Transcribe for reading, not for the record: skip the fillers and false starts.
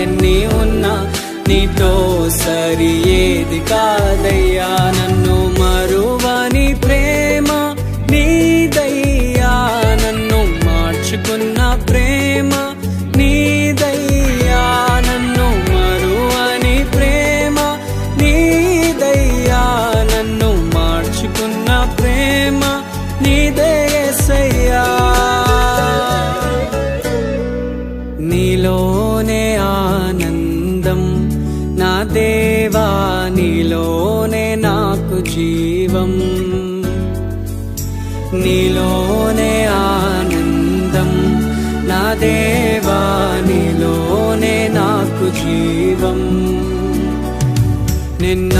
ఎన్ని ఉన్నా నీతో సరి ఏది కాదయ్యా. నన్ను మరువని ప్రేమ నీదయ్యా, నన్ను మార్చుకున్న ప్రేమ నీదయ్యా, నన్ను మరువని ప్రేమ నీదయ్యా, నన్ను మార్చుకున్న ప్రేమ నీదే యేసయ్యా. నీలోనే ఆనందం నా దేవా, నీలోనే నాకు జీవం, నీలోనే ఆనందం నా దేవా, నీలోనే నాకు జీవం. నిన్న